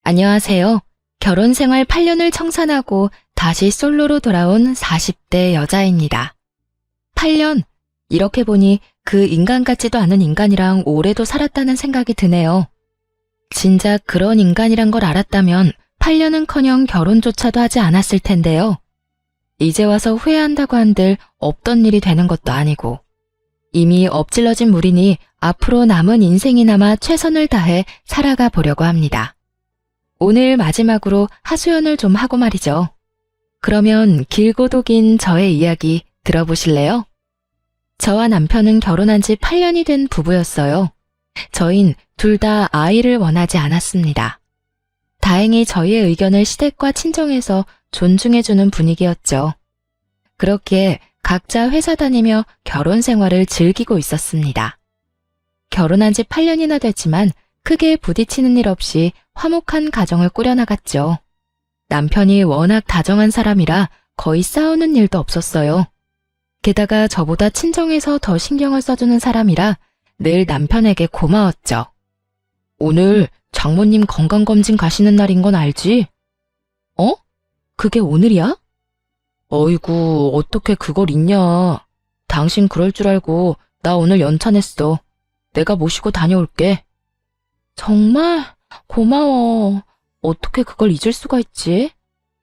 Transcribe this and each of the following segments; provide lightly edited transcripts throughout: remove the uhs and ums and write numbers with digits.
안녕하세요. 결혼 생활 8년을 청산하고 다시 솔로로 돌아온 40대 여자입니다. 8년? 이렇게 보니 그 인간 같지도 않은 인간이랑 오래도 살았다는 생각이 드네요. 진작 그런 인간이란 걸 알았다면 8년은커녕 결혼조차도 하지 않았을 텐데요. 이제 와서 후회한다고 한들 없던 일이 되는 것도 아니고 이미 엎질러진 물이니 앞으로 남은 인생이나마 최선을 다해 살아가 보려고 합니다. 오늘 마지막으로 하소연을 좀 하고 말이죠. 그러면 길고도 긴 저의 이야기 들어보실래요? 저와 남편은 결혼한 지 8년이 된 부부였어요. 저흰 둘 다 아이를 원하지 않았습니다. 다행히 저희의 의견을 시댁과 친정에서 존중해주는 분위기였죠. 그렇기에 각자 회사 다니며 결혼 생활을 즐기고 있었습니다. 결혼한 지 8년이나 됐지만 크게 부딪히는 일 없이 화목한 가정을 꾸려나갔죠. 남편이 워낙 다정한 사람이라 거의 싸우는 일도 없었어요. 게다가 저보다 친정에서 더 신경을 써주는 사람이라 늘 남편에게 고마웠죠. 오늘 장모님 건강검진 가시는 날인 건 알지? 어? 그게 오늘이야? 어이구, 어떻게 그걸 잊냐. 당신 그럴 줄 알고 나 오늘 연차냈어. 내가 모시고 다녀올게. 정말? 고마워. 어떻게 그걸 잊을 수가 있지?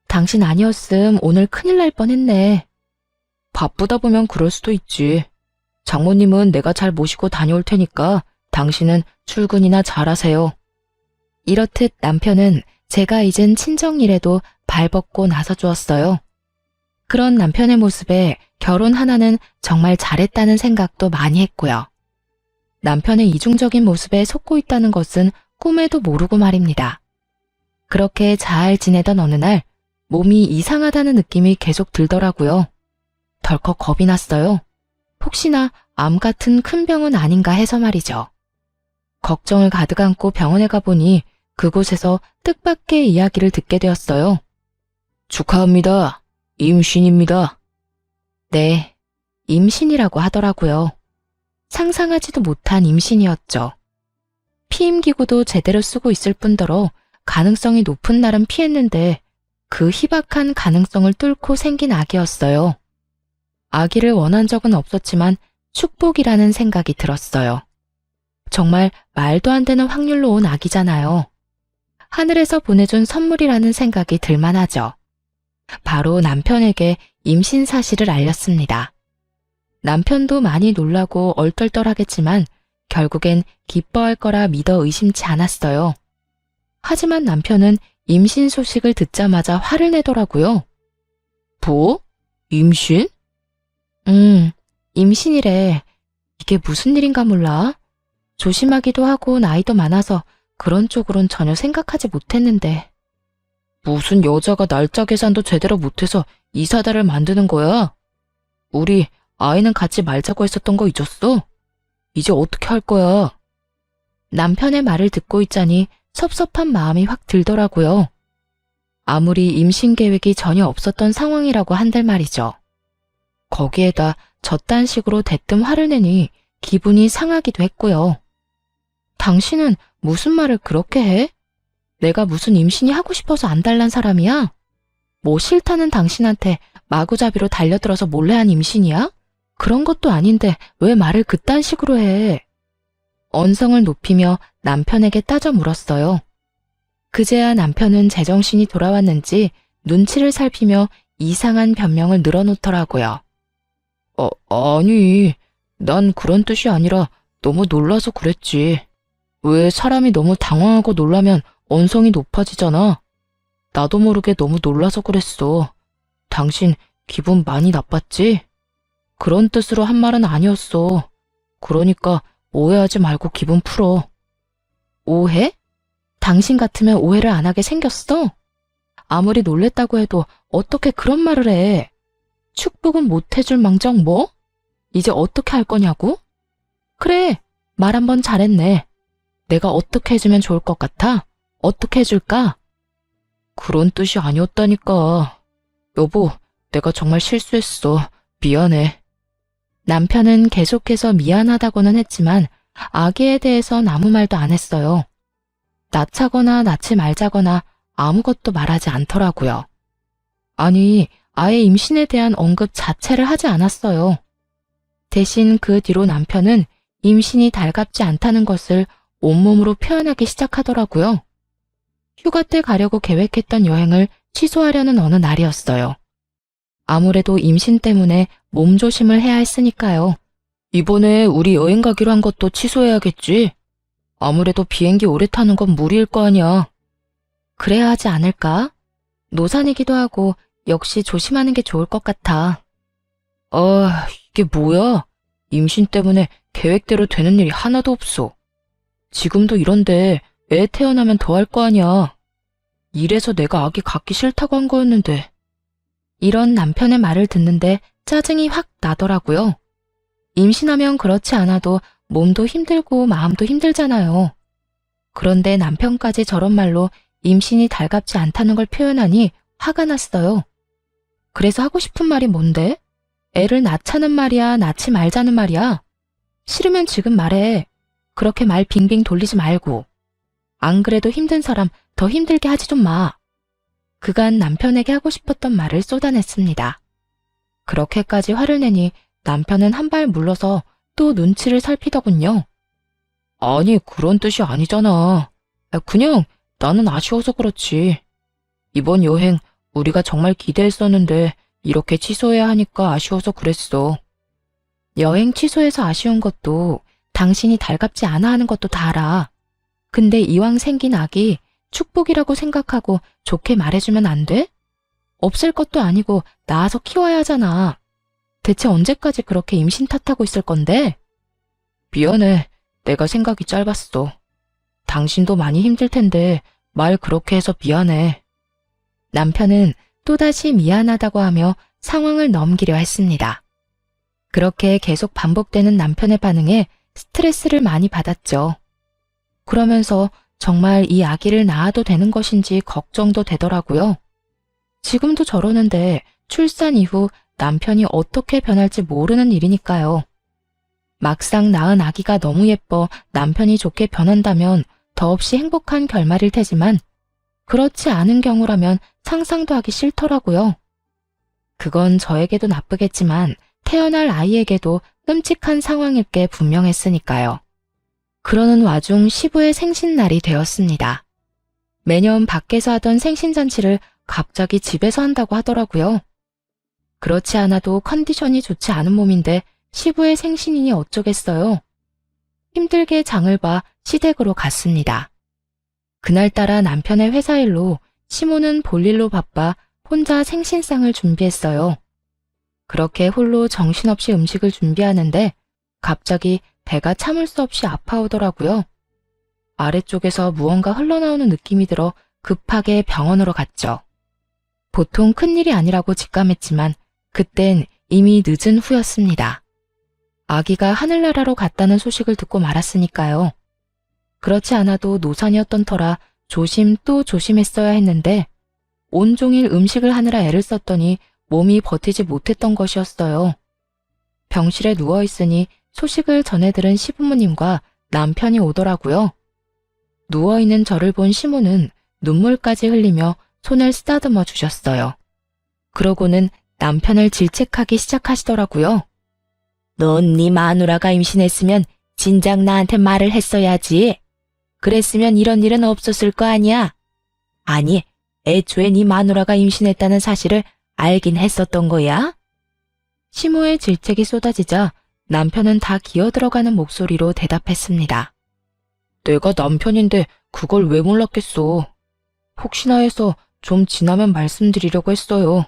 당신 아니었음 오늘 큰일 날 뻔했네. 바쁘다 보면 그럴 수도 있지. 장모님은 내가 잘 모시고 다녀올 테니까 당신은 출근이나 잘하세요. 이렇듯 남편은 제가 잊은 친정일에도 발벗고 나서주었어요. 그런 남편의 모습에 결혼 하나는 정말 잘했다는 생각도 많이 했고요. 남편의 이중적인 모습에 속고 있다는 것은 꿈에도 모르고 말입니다. 그렇게 잘 지내던 어느 날 몸이 이상하다는 느낌이 계속 들더라고요. 덜컥 겁이 났어요. 혹시나 암 같은 큰 병은 아닌가 해서 말이죠. 걱정을 가득 안고 병원에 가보니 그곳에서 뜻밖의 이야기를 듣게 되었어요. 축하합니다. 임신입니다. 네, 임신이라고 하더라고요. 상상하지도 못한 임신이었죠. 피임기구도 제대로 쓰고 있을 뿐더러 가능성이 높은 날은 피했는데 그 희박한 가능성을 뚫고 생긴 아기였어요. 아기를 원한 적은 없었지만 축복이라는 생각이 들었어요. 정말 말도 안 되는 확률로 온 아기잖아요. 하늘에서 보내준 선물이라는 생각이 들만하죠. 바로 남편에게 임신 사실을 알렸습니다. 남편도 많이 놀라고 얼떨떨하겠지만 결국엔 기뻐할 거라 믿어 의심치 않았어요. 하지만 남편은 임신 소식을 듣자마자 화를 내더라고요. 뭐? 임신? 임신이래. 이게 무슨 일인가 몰라. 조심하기도 하고 나이도 많아서 그런 쪽으론 전혀 생각하지 못했는데. 무슨 여자가 날짜 계산도 제대로 못해서 이사다를 만드는 거야? 우리 아이는 갖지 말자고 했었던 거 잊었어? 이제 어떻게 할 거야? 남편의 말을 듣고 있자니 섭섭한 마음이 확 들더라고요. 아무리 임신 계획이 전혀 없었던 상황이라고 한들 말이죠. 거기에다 저딴 식으로 대뜸 화를 내니 기분이 상하기도 했고요. 당신은 무슨 말을 그렇게 해? 내가 무슨 임신이 하고 싶어서 안달난 사람이야? 뭐 싫다는 당신한테 마구잡이로 달려들어서 몰래 한 임신이야? 그런 것도 아닌데 왜 말을 그딴 식으로 해? 언성을 높이며 남편에게 따져 물었어요. 그제야 남편은 제정신이 돌아왔는지 눈치를 살피며 이상한 변명을 늘어놓더라고요. 아니, 난 그런 뜻이 아니라 너무 놀라서 그랬지. 왜 사람이 너무 당황하고 놀라면 언성이 높아지잖아. 나도 모르게 너무 놀라서 그랬어. 당신 기분 많이 나빴지? 그런 뜻으로 한 말은 아니었어. 그러니까 오해하지 말고 기분 풀어. 오해? 당신 같으면 오해를 안 하게 생겼어? 아무리 놀랬다고 해도 어떻게 그런 말을 해? 축복은 못 해줄 망정 뭐? 이제 어떻게 할 거냐고? 그래, 말 한번 잘했네. 내가 어떻게 해주면 좋을 것 같아? 어떻게 해줄까? 그런 뜻이 아니었다니까. 여보, 내가 정말 실수했어. 미안해. 남편은 계속해서 미안하다고는 했지만 아기에 대해선 아무 말도 안 했어요. 낳자거나 낳지 말자거나 아무것도 말하지 않더라고요. 아니, 아예 임신에 대한 언급 자체를 하지 않았어요. 대신 그 뒤로 남편은 임신이 달갑지 않다는 것을 온몸으로 표현하기 시작하더라고요. 휴가 때 가려고 계획했던 여행을 취소하려는 어느 날이었어요. 아무래도 임신 때문에 몸조심을 해야 했으니까요. 이번에 우리 여행 가기로 한 것도 취소해야겠지. 아무래도 비행기 오래 타는 건 무리일 거 아니야. 그래야 하지 않을까? 노산이기도 하고 역시 조심하는 게 좋을 것 같아. 이게 뭐야? 임신 때문에 계획대로 되는 일이 하나도 없어. 지금도 이런데 애 태어나면 더 할 거 아니야. 이래서 내가 아기 갖기 싫다고 한 거였는데. 이런 남편의 말을 듣는데 짜증이 확 나더라고요. 임신하면 그렇지 않아도 몸도 힘들고 마음도 힘들잖아요. 그런데 남편까지 저런 말로 임신이 달갑지 않다는 걸 표현하니 화가 났어요. 그래서 하고 싶은 말이 뭔데? 애를 낳자는 말이야, 낳지 말자는 말이야? 싫으면 지금 말해. 그렇게 말 빙빙 돌리지 말고. 안 그래도 힘든 사람 더 힘들게 하지 좀 마. 그간 남편에게 하고 싶었던 말을 쏟아냈습니다. 그렇게까지 화를 내니 남편은 한 발 물러서 또 눈치를 살피더군요. 아니, 그런 뜻이 아니잖아. 그냥 나는 아쉬워서 그렇지. 이번 여행 우리가 정말 기대했었는데 이렇게 취소해야 하니까 아쉬워서 그랬어. 여행 취소해서 아쉬운 것도 당신이 달갑지 않아 하는 것도 다 알아. 근데 이왕 생긴 아기 축복이라고 생각하고 좋게 말해주면 안 돼? 없을 것도 아니고 낳아서 키워야 하잖아. 대체 언제까지 그렇게 임신 탓하고 있을 건데? 미안해. 내가 생각이 짧았어. 당신도 많이 힘들 텐데 말 그렇게 해서 미안해. 남편은 또다시 미안하다고 하며 상황을 넘기려 했습니다. 그렇게 계속 반복되는 남편의 반응에 스트레스를 많이 받았죠. 그러면서 정말 이 아기를 낳아도 되는 것인지 걱정도 되더라고요. 지금도 저러는데 출산 이후 남편이 어떻게 변할지 모르는 일이니까요. 막상 낳은 아기가 너무 예뻐 남편이 좋게 변한다면 더없이 행복한 결말일 테지만 그렇지 않은 경우라면 상상도 하기 싫더라고요. 그건 저에게도 나쁘겠지만 태어날 아이에게도 끔찍한 상황일 게 분명했으니까요. 그러는 와중 시부의 생신날이 되었습니다. 매년 밖에서 하던 생신잔치를 갑자기 집에서 한다고 하더라고요. 그렇지 않아도 컨디션이 좋지 않은 몸인데 시부의 생신이니 어쩌겠어요. 힘들게 장을 봐 시댁으로 갔습니다. 그날따라 남편의 회사 일로 시모는 볼일로 바빠 혼자 생신상을 준비했어요. 그렇게 홀로 정신없이 음식을 준비하는데 갑자기 배가 참을 수 없이 아파오더라고요. 아래쪽에서 무언가 흘러나오는 느낌이 들어 급하게 병원으로 갔죠. 보통 큰일이 아니라고 직감했지만 그땐 이미 늦은 후였습니다. 아기가 하늘나라로 갔다는 소식을 듣고 말았으니까요. 그렇지 않아도 노산이었던 터라 조심 또 조심했어야 했는데 온종일 음식을 하느라 애를 썼더니 몸이 버티지 못했던 것이었어요. 병실에 누워있으니 소식을 전해 들은 시부모님과 남편이 오더라고요. 누워있는 저를 본 시모는 눈물까지 흘리며 손을 쓰다듬어 주셨어요. 그러고는 남편을 질책하기 시작하시더라고요. 넌 네 마누라가 임신했으면 진작 나한테 말을 했어야지. 그랬으면 이런 일은 없었을 거 아니야. 아니, 애초에 네 마누라가 임신했다는 사실을 알긴 했었던 거야? 시모의 질책이 쏟아지자 남편은 다 기어들어가는 목소리로 대답했습니다. 내가 남편인데 그걸 왜 몰랐겠어. 혹시나 해서 좀 지나면 말씀드리려고 했어요.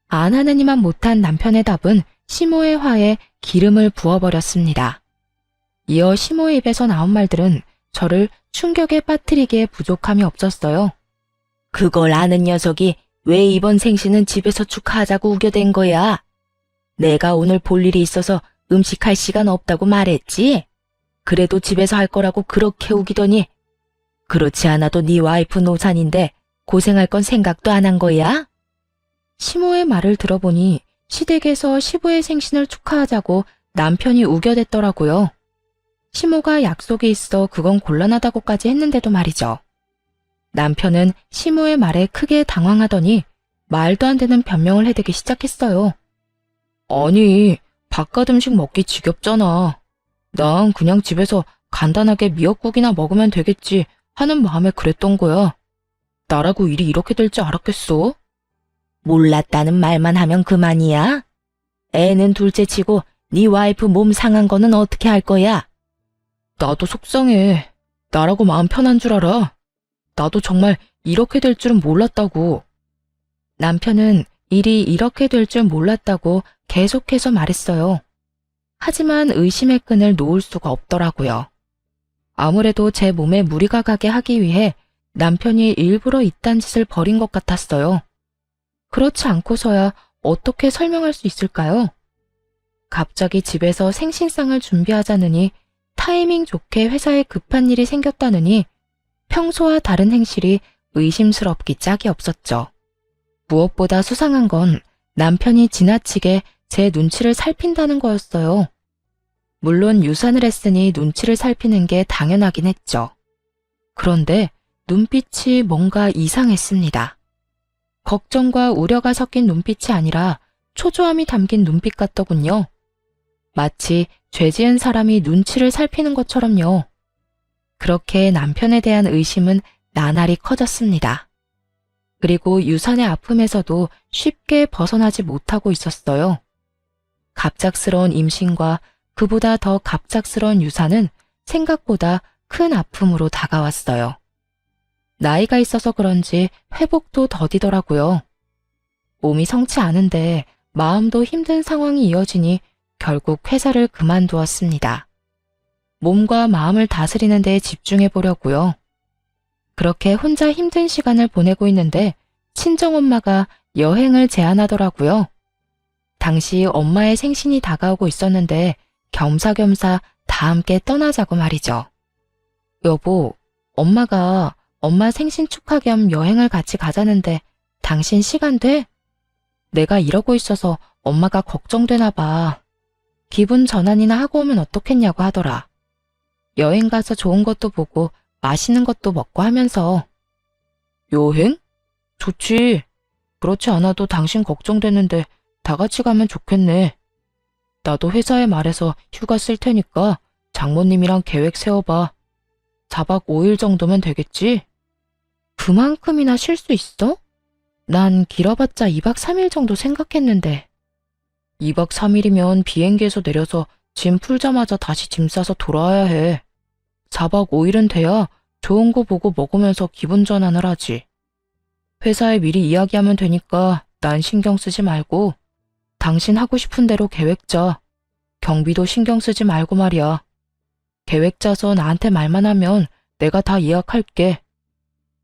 안 하느니만 못한 남편의 답은 시모의 화에 기름을 부어버렸습니다. 이어 시모의 입에서 나온 말들은 저를 충격에 빠뜨리기에 부족함이 없었어요. 그걸 아는 녀석이 왜 이번 생신은 집에서 축하하자고 우겨댄 거야? 내가 오늘 볼 일이 있어서 음식할 시간 없다고 말했지? 그래도 집에서 할 거라고 그렇게 우기더니 그렇지 않아도 네 와이프 노산인데 고생할 건 생각도 안 한 거야? 시모의 말을 들어보니 시댁에서 시부의 생신을 축하하자고 남편이 우겨댔더라고요. 시모가 약속이 있어 그건 곤란하다고까지 했는데도 말이죠. 남편은 시모의 말에 크게 당황하더니 말도 안 되는 변명을 해대기 시작했어요. 아니, 바깥 음식 먹기 지겹잖아. 난 그냥 집에서 간단하게 미역국이나 먹으면 되겠지 하는 마음에 그랬던 거야. 나라고 일이 이렇게 될 줄 알았겠어? 몰랐다는 말만 하면 그만이야? 애는 둘째치고 네 와이프 몸 상한 거는 어떻게 할 거야? 나도 속상해. 나라고 마음 편한 줄 알아. 나도 정말 이렇게 될 줄은 몰랐다고. 남편은 일이 이렇게 될 줄 몰랐다고 계속해서 말했어요. 하지만 의심의 끈을 놓을 수가 없더라고요. 아무래도 제 몸에 무리가 가게 하기 위해 남편이 일부러 이딴 짓을 벌인 것 같았어요. 그렇지 않고서야 어떻게 설명할 수 있을까요? 갑자기 집에서 생신상을 준비하자느니 타이밍 좋게 회사에 급한 일이 생겼다느니 평소와 다른 행실이 의심스럽기 짝이 없었죠. 무엇보다 수상한 건 남편이 지나치게 제 눈치를 살핀다는 거였어요. 물론 유산을 했으니 눈치를 살피는 게 당연하긴 했죠. 그런데 눈빛이 뭔가 이상했습니다. 걱정과 우려가 섞인 눈빛이 아니라 초조함이 담긴 눈빛 같더군요. 마치 죄 지은 사람이 눈치를 살피는 것처럼요. 그렇게 남편에 대한 의심은 나날이 커졌습니다. 그리고 유산의 아픔에서도 쉽게 벗어나지 못하고 있었어요. 갑작스러운 임신과 그보다 더 갑작스러운 유산은 생각보다 큰 아픔으로 다가왔어요. 나이가 있어서 그런지 회복도 더디더라고요. 몸이 성치 않은데 마음도 힘든 상황이 이어지니 결국 회사를 그만두었습니다. 몸과 마음을 다스리는 데 집중해 보려고요. 그렇게 혼자 힘든 시간을 보내고 있는데 친정엄마가 여행을 제안하더라고요. 당시 엄마의 생신이 다가오고 있었는데 겸사겸사 다 함께 떠나자고 말이죠. 여보, 엄마가 엄마 생신 축하 겸 여행을 같이 가자는데 당신 시간 돼? 내가 이러고 있어서 엄마가 걱정되나 봐. 기분 전환이나 하고 오면 어떻겠냐고 하더라. 여행 가서 좋은 것도 보고 맛있는 것도 먹고 하면서. 여행? 좋지. 그렇지 않아도 당신 걱정되는데 다 같이 가면 좋겠네. 나도 회사에 말해서 휴가 쓸 테니까 장모님이랑 계획 세워봐. 4박 5일 정도면 되겠지? 그만큼이나 쉴 수 있어? 난 길어봤자 2박 3일 정도 생각했는데. 2박 3일이면 비행기에서 내려서 짐 풀자마자 다시 짐 싸서 돌아와야 해. 4박 5일은 돼야 좋은 거 보고 먹으면서 기분 전환을 하지. 회사에 미리 이야기하면 되니까 난 신경 쓰지 말고 당신 하고 싶은 대로 계획 짜. 경비도 신경 쓰지 말고 말이야. 계획 짜서 나한테 말만 하면 내가 다 예약할게.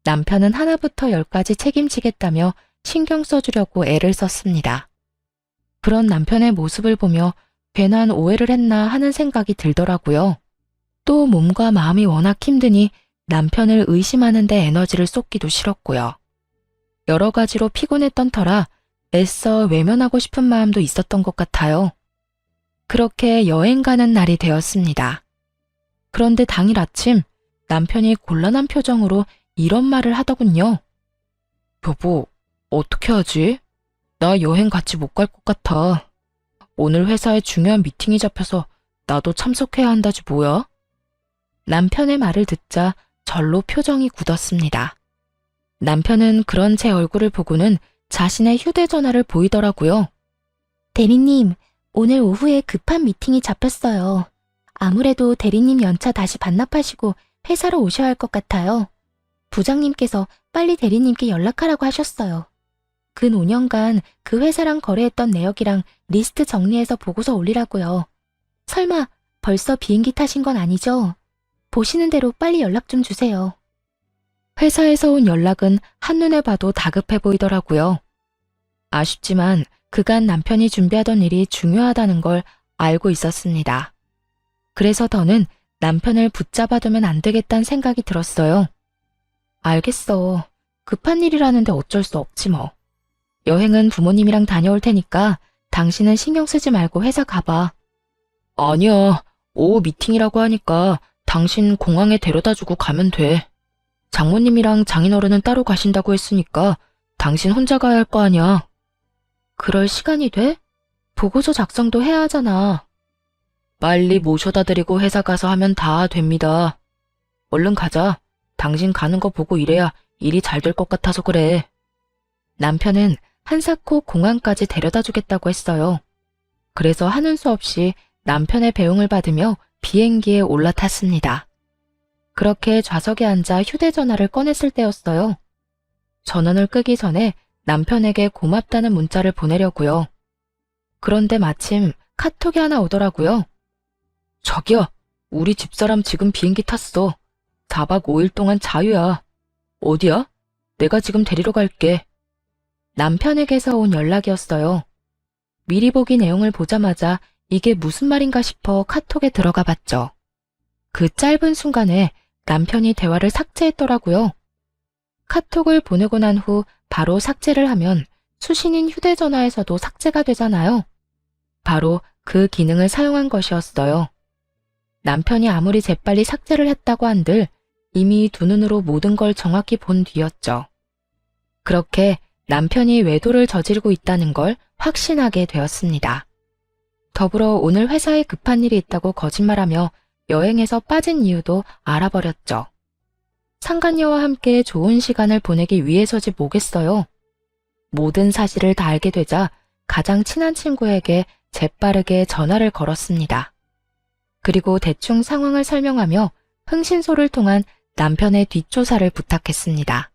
남편은 하나부터 10까지 책임지겠다며 신경 써주려고 애를 썼습니다. 그런 남편의 모습을 보며 괜한 오해를 했나 하는 생각이 들더라고요. 또 몸과 마음이 워낙 힘드니 남편을 의심하는 데 에너지를 쏟기도 싫었고요. 여러 가지로 피곤했던 터라 애써 외면하고 싶은 마음도 있었던 것 같아요. 그렇게 여행 가는 날이 되었습니다. 그런데 당일 아침 남편이 곤란한 표정으로 이런 말을 하더군요. 여보, 어떻게 하지? 나 여행 같이 못 갈 것 같아. 오늘 회사에 중요한 미팅이 잡혀서 나도 참석해야 한다지 뭐야? 남편의 말을 듣자 절로 표정이 굳었습니다. 남편은 그런 제 얼굴을 보고는 자신의 휴대전화를 보이더라고요. 대리님, 오늘 오후에 급한 미팅이 잡혔어요. 아무래도 대리님 연차 다시 반납하시고 회사로 오셔야 할 것 같아요. 부장님께서 빨리 대리님께 연락하라고 하셨어요. 근 5년간 그 회사랑 거래했던 내역이랑 리스트 정리해서 보고서 올리라고요. 설마 벌써 비행기 타신 건 아니죠? 보시는 대로 빨리 연락 좀 주세요. 회사에서 온 연락은 한눈에 봐도 다급해 보이더라고요. 아쉽지만 그간 남편이 준비하던 일이 중요하다는 걸 알고 있었습니다. 그래서 더는 남편을 붙잡아두면 안 되겠다는 생각이 들었어요. 알겠어. 급한 일이라는데 어쩔 수 없지 뭐. 여행은 부모님이랑 다녀올 테니까 당신은 신경 쓰지 말고 회사 가봐. 아니야. 오후 미팅이라고 하니까 당신 공항에 데려다주고 가면 돼. 장모님이랑 장인어른은 따로 가신다고 했으니까 당신 혼자 가야 할 거 아니야. 그럴 시간이 돼? 보고서 작성도 해야 하잖아. 빨리 모셔다 드리고 회사 가서 하면 다 됩니다. 얼른 가자. 당신 가는 거 보고 일해야 일이 잘 될 것 같아서 그래. 남편은 한사코 공항까지 데려다 주겠다고 했어요. 그래서 하는 수 없이 남편의 배웅을 받으며 비행기에 올라탔습니다. 그렇게 좌석에 앉아 휴대전화를 꺼냈을 때였어요. 전원을 끄기 전에 남편에게 고맙다는 문자를 보내려고요. 그런데 마침 카톡이 하나 오더라고요. 저기요, 우리 집사람 지금 비행기 탔어. 4박 5일 동안 자유야. 어디야? 내가 지금 데리러 갈게. 남편에게서 온 연락이었어요. 미리 보기 내용을 보자마자 이게 무슨 말인가 싶어 카톡에 들어가 봤죠. 그 짧은 순간에 남편이 대화를 삭제했더라고요. 카톡을 보내고 난 후 바로 삭제를 하면 수신인 휴대전화에서도 삭제가 되잖아요. 바로 그 기능을 사용한 것이었어요. 남편이 아무리 재빨리 삭제를 했다고 한들 이미 두 눈으로 모든 걸 정확히 본 뒤였죠. 그렇게 남편이 외도를 저지르고 있다는 걸 확신하게 되었습니다. 더불어 오늘 회사에 급한 일이 있다고 거짓말하며 여행에서 빠진 이유도 알아버렸죠. 상간녀와 함께 좋은 시간을 보내기 위해서지 뭐겠어요. 모든 사실을 다 알게 되자 가장 친한 친구에게 재빠르게 전화를 걸었습니다. 그리고 대충 상황을 설명하며 흥신소를 통한 남편의 뒷조사를 부탁했습니다.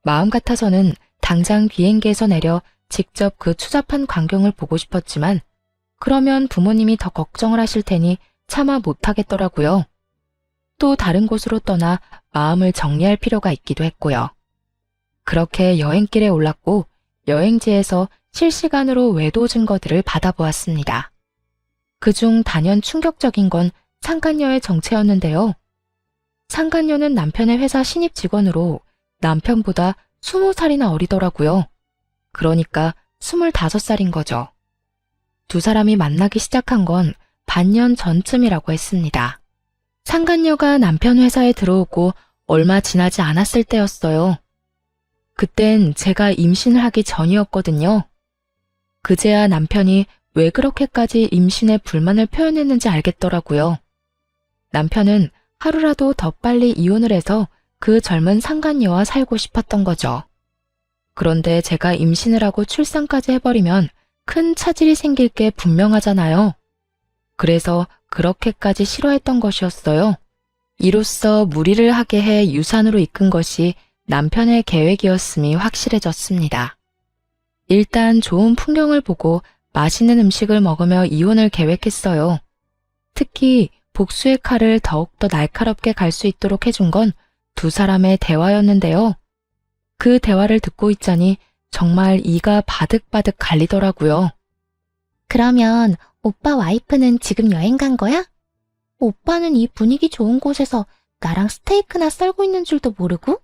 마음 같아서는 당장 비행기에서 내려 직접 그 추잡한 광경을 보고 싶었지만 그러면 부모님이 더 걱정을 하실 테니 차마 못하겠더라고요. 또 다른 곳으로 떠나 마음을 정리할 필요가 있기도 했고요. 그렇게 여행길에 올랐고 여행지에서 실시간으로 외도 증거들을 받아보았습니다. 그중 단연 충격적인 건 상간녀의 정체였는데요. 상간녀는 남편의 회사 신입 직원으로 남편보다 20살이나 어리더라고요. 그러니까 25살인 거죠. 두 사람이 만나기 시작한 건 반년 전쯤이라고 했습니다. 상간녀가 남편 회사에 들어오고 얼마 지나지 않았을 때였어요. 그땐 제가 임신을 하기 전이었거든요. 그제야 남편이 왜 그렇게까지 임신에 불만을 표현했는지 알겠더라고요. 남편은 하루라도 더 빨리 이혼을 해서 그 젊은 상간녀와 살고 싶었던 거죠. 그런데 제가 임신을 하고 출산까지 해버리면 큰 차질이 생길 게 분명하잖아요. 그래서 그렇게까지 싫어했던 것이었어요. 이로써 무리를 하게 해 유산으로 이끈 것이 남편의 계획이었음이 확실해졌습니다. 일단 좋은 풍경을 보고 맛있는 음식을 먹으며 이혼을 계획했어요. 특히 복수의 칼을 더욱더 날카롭게 갈 수 있도록 해준 건 두 사람의 대화였는데요. 그 대화를 듣고 있자니 정말 이가 바득바득 갈리더라고요. 그러면 오빠 와이프는 지금 여행 간 거야? 오빠는 이 분위기 좋은 곳에서 나랑 스테이크나 썰고 있는 줄도 모르고?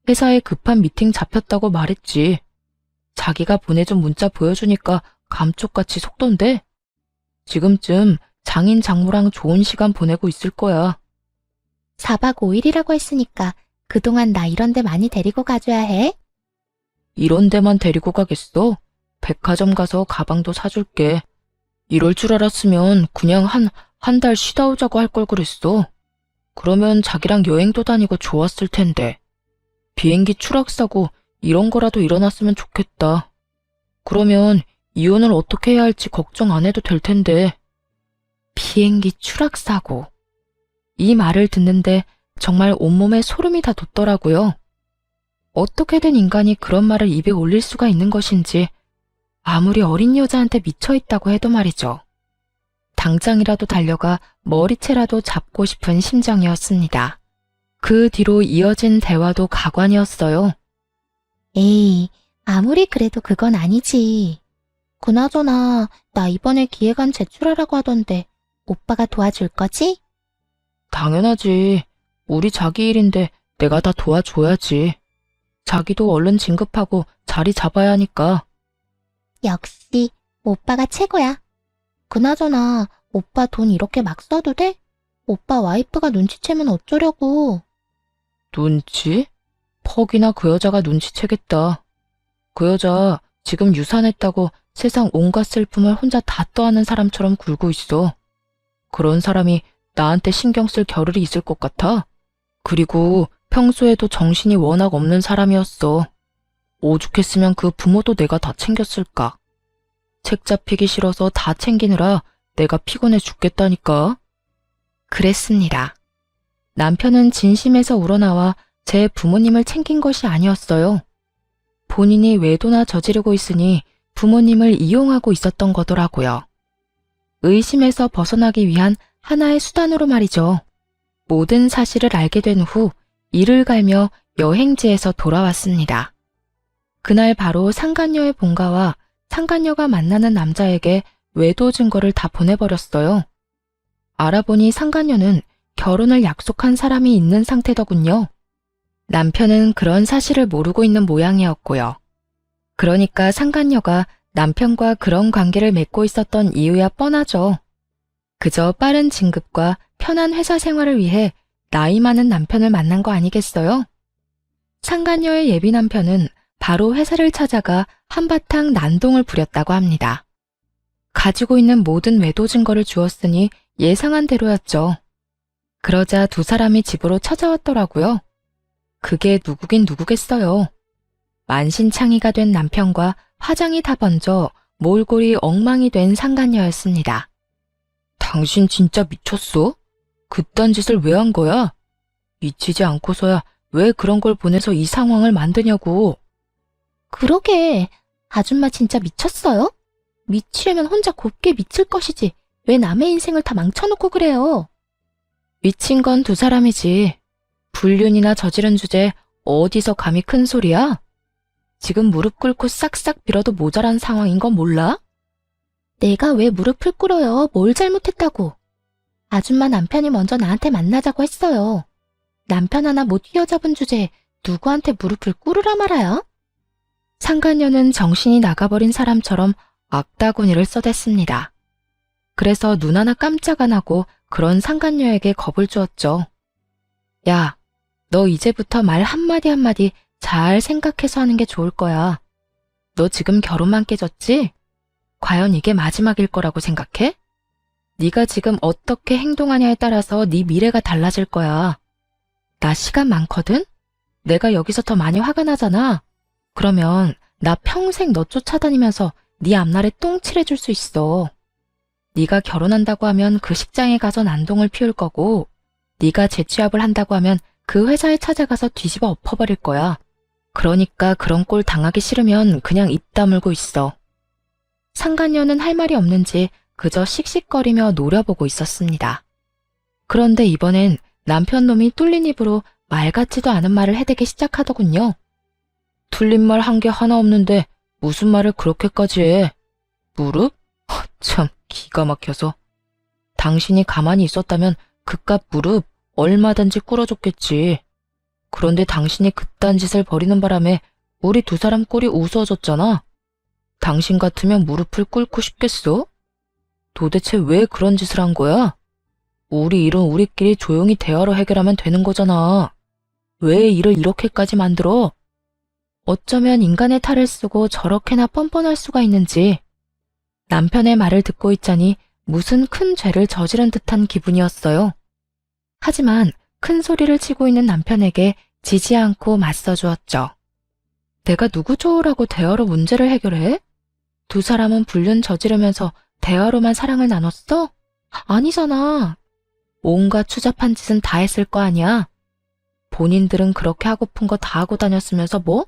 회사에 급한 미팅 잡혔다고 말했지. 자기가 보내준 문자 보여주니까 감쪽같이 속던데. 지금쯤 장인 장모랑 좋은 시간 보내고 있을 거야. 4박 5일이라고 했으니까 그동안 나 이런 데 많이 데리고 가줘야 해. 이런 데만 데리고 가겠어? 백화점 가서 가방도 사줄게. 이럴 줄 알았으면 그냥 한 달 쉬다 오자고 할 걸 그랬어. 그러면 자기랑 여행도 다니고 좋았을 텐데. 비행기 추락사고 이런 거라도 일어났으면 좋겠다. 그러면 이혼을 어떻게 해야 할지 걱정 안 해도 될 텐데. 비행기 추락사고. 이 말을 듣는데 정말 온몸에 소름이 다 돋더라고요. 어떻게 된 인간이 그런 말을 입에 올릴 수가 있는 것인지 아무리 어린 여자한테 미쳐있다고 해도 말이죠. 당장이라도 달려가 머리채라도 잡고 싶은 심정이었습니다. 그 뒤로 이어진 대화도 가관이었어요. 에이, 아무리 그래도 그건 아니지. 그나저나 나 이번에 기획안 제출하라고 하던데 오빠가 도와줄 거지? 당연하지. 우리 자기 일인데 내가 다 도와줘야지. 자기도 얼른 진급하고 자리 잡아야 하니까. 역시 오빠가 최고야. 그나저나 오빠 돈 이렇게 막 써도 돼? 오빠 와이프가 눈치채면 어쩌려고. 눈치? 퍽이나 그 여자가 눈치채겠다. 그 여자 지금 유산했다고 세상 온갖 슬픔을 혼자 다 떠안는 사람처럼 굴고 있어. 그런 사람이 나한테 신경 쓸 겨를이 있을 것 같아. 그리고 평소에도 정신이 워낙 없는 사람이었어. 오죽했으면 그 부모도 내가 다 챙겼을까. 책 잡히기 싫어서 다 챙기느라 내가 피곤해 죽겠다니까. 그랬습니다. 남편은 진심에서 우러나와 제 부모님을 챙긴 것이 아니었어요. 본인이 외도나 저지르고 있으니 부모님을 이용하고 있었던 거더라고요. 의심에서 벗어나기 위한 하나의 수단으로 말이죠. 모든 사실을 알게 된 후 이를 갈며 여행지에서 돌아왔습니다. 그날 바로 상간녀의 본가와 상간녀가 만나는 남자에게 외도 증거를 다 보내버렸어요. 알아보니 상간녀는 결혼을 약속한 사람이 있는 상태더군요. 남편은 그런 사실을 모르고 있는 모양이었고요. 그러니까 상간녀가 남편과 그런 관계를 맺고 있었던 이유야 뻔하죠. 그저 빠른 진급과 편한 회사 생활을 위해 나이 많은 남편을 만난 거 아니겠어요? 상간녀의 예비 남편은 바로 회사를 찾아가 한바탕 난동을 부렸다고 합니다. 가지고 있는 모든 외도 증거를 주었으니 예상한 대로였죠. 그러자 두 사람이 집으로 찾아왔더라고요. 그게 누구긴 누구겠어요. 만신창이가 된 남편과 화장이 다 번져 몰골이 엉망이 된 상간녀였습니다. 당신 진짜 미쳤어? 그딴 짓을 왜 한 거야? 미치지 않고서야 왜 그런 걸 보내서 이 상황을 만드냐고. 그러게, 아줌마 진짜 미쳤어요? 미치려면 혼자 곱게 미칠 것이지. 왜 남의 인생을 다 망쳐놓고 그래요? 미친 건 두 사람이지. 불륜이나 저지른 주제 어디서 감히 큰 소리야? 지금 무릎 꿇고 싹싹 빌어도 모자란 상황인 건 몰라? 내가 왜 무릎을 꿇어요? 뭘 잘못했다고? 아줌마 남편이 먼저 나한테 만나자고 했어요. 남편 하나 못 휘어잡은 주제에 누구한테 무릎을 꿇으라 말아요? 상간녀는 정신이 나가버린 사람처럼 악다구니를 써댔습니다. 그래서 눈 하나 깜짝 안 하고 그런 상간녀에게 겁을 주었죠. 야, 너 이제부터 말 한마디 한마디 잘 생각해서 하는 게 좋을 거야. 너 지금 결혼만 깨졌지? 과연 이게 마지막일 거라고 생각해? 네가 지금 어떻게 행동하냐에 따라서 네 미래가 달라질 거야. 나 시간 많거든? 내가 여기서 더 많이 화가 나잖아. 그러면 나 평생 너 쫓아다니면서 네 앞날에 똥 칠해줄 수 있어. 네가 결혼한다고 하면 그 식장에 가서 난동을 피울 거고, 네가 재취업을 한다고 하면 그 회사에 찾아가서 뒤집어 엎어버릴 거야. 그러니까 그런 꼴 당하기 싫으면 그냥 입 다물고 있어. 상간녀는 할 말이 없는지 그저 씩씩거리며 노려보고 있었습니다. 그런데 이번엔 남편 놈이 뚫린 입으로 말 같지도 않은 말을 해대기 시작하더군요. 틀린 말 한 게 하나 없는데 무슨 말을 그렇게까지 해? 무릎? 참 기가 막혀서. 당신이 가만히 있었다면 그깟 무릎 얼마든지 꿇어줬겠지. 그런데 당신이 그딴 짓을 벌이는 바람에 우리 두 사람 꼴이 우스워졌잖아. 당신 같으면 무릎을 꿇고 싶겠어? 도대체 왜 그런 짓을 한 거야? 우리 일은 우리끼리 조용히 대화로 해결하면 되는 거잖아. 왜 일을 이렇게까지 만들어? 어쩌면 인간의 탈을 쓰고 저렇게나 뻔뻔할 수가 있는지. 남편의 말을 듣고 있자니 무슨 큰 죄를 저지른 듯한 기분이었어요. 하지만 큰 소리를 치고 있는 남편에게 지지 않고 맞서주었죠. 내가 누구 좋으라고 대화로 문제를 해결해? 두 사람은 불륜 저지르면서 대화로만 사랑을 나눴어? 아니잖아. 온갖 추잡한 짓은 다 했을 거 아니야. 본인들은 그렇게 하고픈 거 다 하고 다녔으면서 뭐?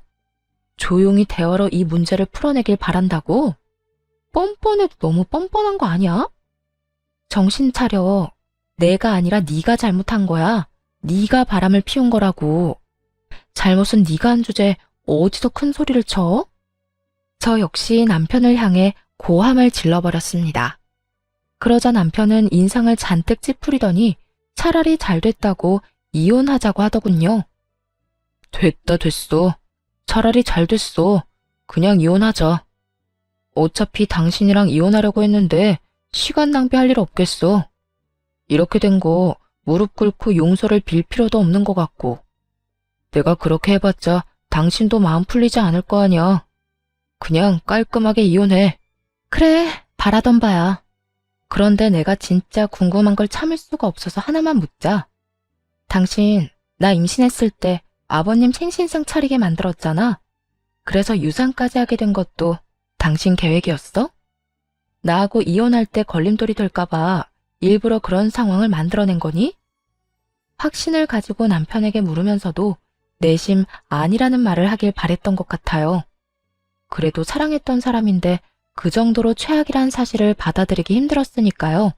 조용히 대화로 이 문제를 풀어내길 바란다고? 뻔뻔해도 너무 뻔뻔한 거 아니야? 정신 차려. 내가 아니라 네가 잘못한 거야. 네가 바람을 피운 거라고. 잘못은 네가 한 주제에 어디서 큰 소리를 쳐? 저 역시 남편을 향해 고함을 질러버렸습니다. 그러자 남편은 인상을 잔뜩 찌푸리더니 차라리 잘 됐다고 이혼하자고 하더군요. 됐다 됐어. 차라리 잘 됐어. 그냥 이혼하자. 어차피 당신이랑 이혼하려고 했는데 시간 낭비할 일 없겠어. 이렇게 된 거 무릎 꿇고 용서를 빌 필요도 없는 것 같고. 내가 그렇게 해봤자 당신도 마음 풀리지 않을 거 아니야. 그냥 깔끔하게 이혼해. 그래, 바라던 바야. 그런데 내가 진짜 궁금한 걸 참을 수가 없어서 하나만 묻자. 당신, 나 임신했을 때 아버님 생신상 차리게 만들었잖아. 그래서 유산까지 하게 된 것도 당신 계획이었어? 나하고 이혼할 때 걸림돌이 될까봐 일부러 그런 상황을 만들어낸 거니? 확신을 가지고 남편에게 물으면서도 내심 아니라는 말을 하길 바랬던 것 같아요. 그래도 사랑했던 사람인데 그 정도로 최악이란 사실을 받아들이기 힘들었으니까요.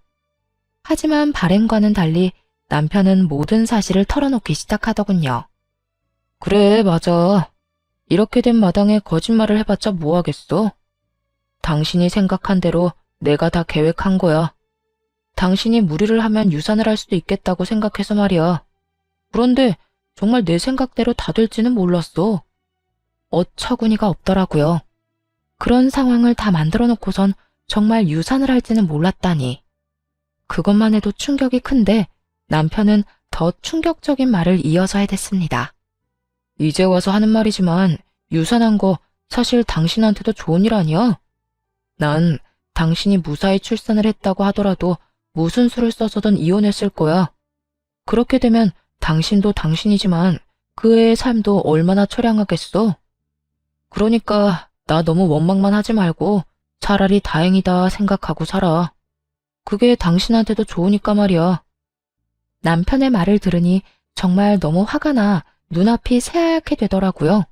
하지만 바램과는 달리 남편은 모든 사실을 털어놓기 시작하더군요. 그래, 맞아. 이렇게 된 마당에 거짓말을 해봤자 뭐 하겠어? 당신이 생각한 대로 내가 다 계획한 거야. 당신이 무리를 하면 유산을 할 수도 있겠다고 생각해서 말이야. 그런데 정말 내 생각대로 다 될지는 몰랐어. 어처구니가 없더라고요. 그런 상황을 다 만들어 놓고선 정말 유산을 할지는 몰랐다니. 그것만 해도 충격이 큰데 남편은 더 충격적인 말을 이어서 해댔습니다. 이제 와서 하는 말이지만 유산한 거 사실 당신한테도 좋은 일 아니야? 난 당신이 무사히 출산을 했다고 하더라도 무슨 수를 써서든 이혼했을 거야. 그렇게 되면 당신도 당신이지만 그 애의 삶도 얼마나 처량하겠어. 그러니까 나 너무 원망만 하지 말고 차라리 다행이다 생각하고 살아. 그게 당신한테도 좋으니까 말이야. 남편의 말을 들으니 정말 너무 화가 나 눈앞이 새하얗게 되더라고요.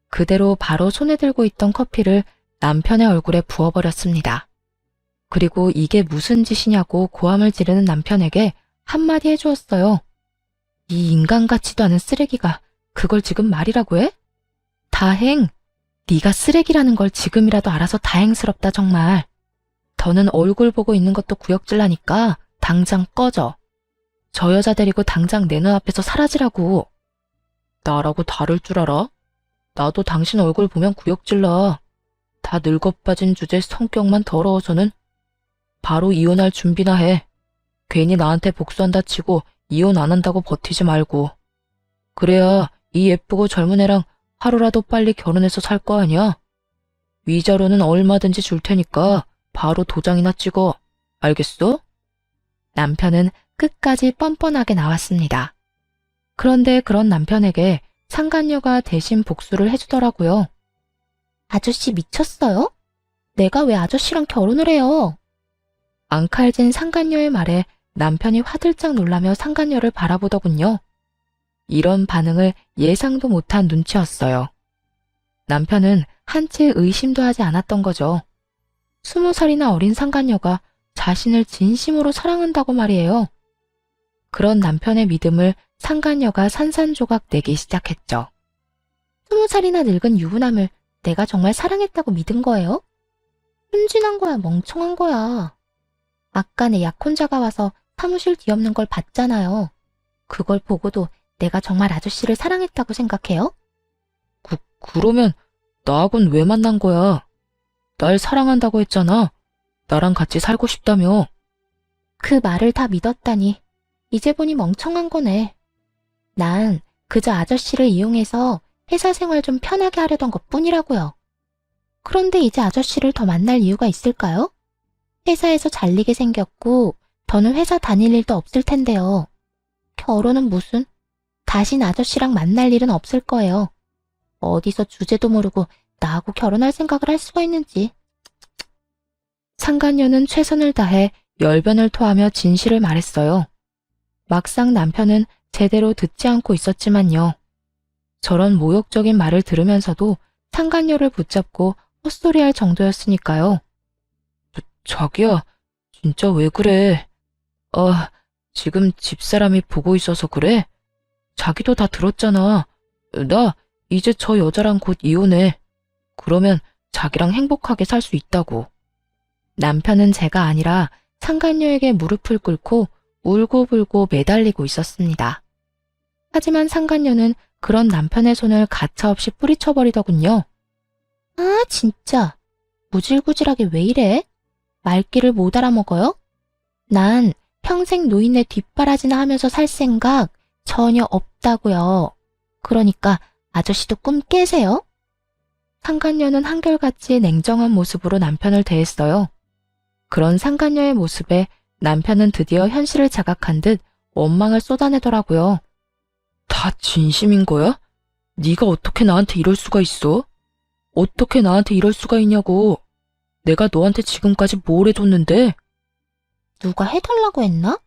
그대로 바로 손에 들고 있던 커피를 남편의 얼굴에 부어버렸습니다. 그리고 이게 무슨 짓이냐고 고함을 지르는 남편에게 한마디 해주었어요. 이 인간 같지도 않은 쓰레기가 그걸 지금 말이라고 해? 다행! 네가 쓰레기라는 걸 지금이라도 알아서 다행스럽다 정말. 더는 얼굴 보고 있는 것도 구역질나니까 당장 꺼져. 저 여자 데리고 당장 내 눈앞에서 사라지라고. 나라고 다를 줄 알아? 나도 당신 얼굴 보면 구역질나. 다 늙어빠진 주제 성격만 더러워서는 바로 이혼할 준비나 해. 괜히 나한테 복수한다 치고 이혼 안 한다고 버티지 말고. 그래야 이 예쁘고 젊은 애랑 하루라도 빨리 결혼해서 살 거 아니야? 위자료는 얼마든지 줄 테니까 바로 도장이나 찍어. 알겠어? 남편은 끝까지 뻔뻔하게 나왔습니다. 그런데 그런 남편에게 상간녀가 대신 복수를 해주더라고요. 아저씨 미쳤어요? 내가 왜 아저씨랑 결혼을 해요? 앙칼진 상간녀의 말에 남편이 화들짝 놀라며 상간녀를 바라보더군요. 이런 반응을 예상도 못한 눈치였어요. 남편은 한치 의심도 하지 않았던 거죠. 20살이나 어린 상간녀가 자신을 진심으로 사랑한다고 말이에요. 그런 남편의 믿음을 상간녀가 산산조각 내기 시작했죠. 20살이나 늙은 유부남을 내가 정말 사랑했다고 믿은 거예요? 순진한 거야, 멍청한 거야. 아까 내 약혼자가 와서 사무실 뒤엎는 걸 봤잖아요. 그걸 보고도 내가 정말 아저씨를 사랑했다고 생각해요? 그러면 나하고는 왜 만난 거야? 날 사랑한다고 했잖아. 나랑 같이 살고 싶다며. 그 말을 다 믿었다니 이제 보니 멍청한 거네. 난 그저 아저씨를 이용해서 회사 생활 좀 편하게 하려던 것뿐이라고요. 그런데 이제 아저씨를 더 만날 이유가 있을까요? 회사에서 잘리게 생겼고 더는 회사 다닐 일도 없을 텐데요. 결혼은 무슨? 다신 아저씨랑 만날 일은 없을 거예요. 어디서 주제도 모르고 나하고 결혼할 생각을 할 수가 있는지. 상간녀는 최선을 다해 열변을 토하며 진실을 말했어요. 막상 남편은 제대로 듣지 않고 있었지만요. 저런 모욕적인 말을 들으면서도 상간녀를 붙잡고 헛소리할 정도였으니까요. 자기야, 진짜 왜 그래? 지금 집사람이 보고 있어서 그래? 자기도 다 들었잖아. 나 이제 저 여자랑 곧 이혼해. 그러면 자기랑 행복하게 살 수 있다고. 남편은 제가 아니라 상간녀에게 무릎을 꿇고 울고불고 매달리고 있었습니다. 하지만 상간녀는 그런 남편의 손을 가차없이 뿌리쳐버리더군요. 아, 진짜. 구질구질하게 왜 이래? 말귀를 못 알아먹어요? 난 평생 노인네 뒷바라지나 하면서 살 생각 전혀 없다고요. 그러니까 아저씨도 꿈 깨세요. 상간녀는 한결같이 냉정한 모습으로 남편을 대했어요. 그런 상간녀의 모습에 남편은 드디어 현실을 자각한 듯 원망을 쏟아내더라고요. 다 진심인 거야? 네가 어떻게 나한테 이럴 수가 있어? 어떻게 나한테 이럴 수가 있냐고. 내가 너한테 지금까지 뭘 해줬는데? 누가 해달라고 했나?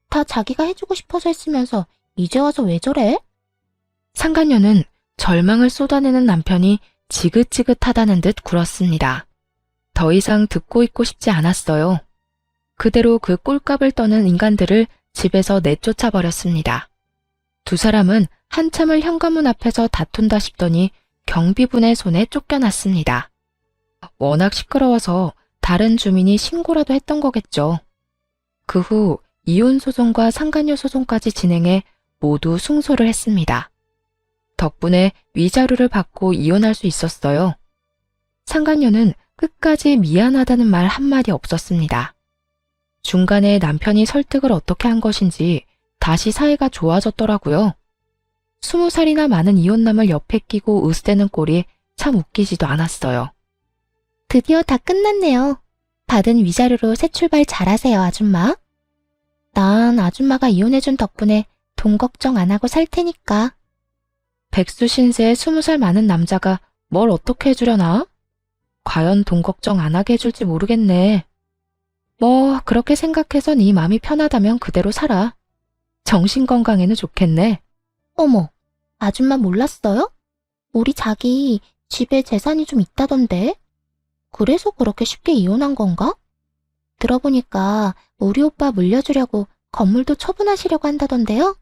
다 자기가 해주고 싶어서 했으면서 이제 와서 왜 저래? 상간녀는 절망을 쏟아내는 남편이 지긋지긋하다는 듯 굴었습니다. 더 이상 듣고 있고 싶지 않았어요. 그대로 그 꼴값을 떠는 인간들을 집에서 내쫓아 버렸습니다. 두 사람은 한참을 현관문 앞에서 다툰다 싶더니 경비분의 손에 쫓겨났습니다. 워낙 시끄러워서 다른 주민이 신고라도 했던 거겠죠. 그 후 이혼 소송과 상간녀 소송까지 진행해 모두 승소를 했습니다. 덕분에 위자료를 받고 이혼할 수 있었어요. 상간녀는 끝까지 미안하다는 말 한마디 없었습니다. 중간에 남편이 설득을 어떻게 한 것인지 다시 사이가 좋아졌더라고요. 20살이나 많은 이혼남을 옆에 끼고 으스대는 꼴이 참 웃기지도 않았어요. 드디어 다 끝났네요. 받은 위자료로 새 출발 잘하세요, 아줌마. 난 아줌마가 이혼해준 덕분에 돈 걱정 안 하고 살 테니까. 백수 신세의 20살 많은 남자가 뭘 어떻게 해주려나? 과연 돈 걱정 안 하게 해줄지 모르겠네. 뭐 그렇게 생각해서 네 마음이 편하다면 그대로 살아. 정신건강에는 좋겠네. 어머, 아줌마 몰랐어요? 우리 자기 집에 재산이 좀 있다던데. 그래서 그렇게 쉽게 이혼한 건가? 들어보니까 우리 오빠 물려주려고 건물도 처분하시려고 한다던데요?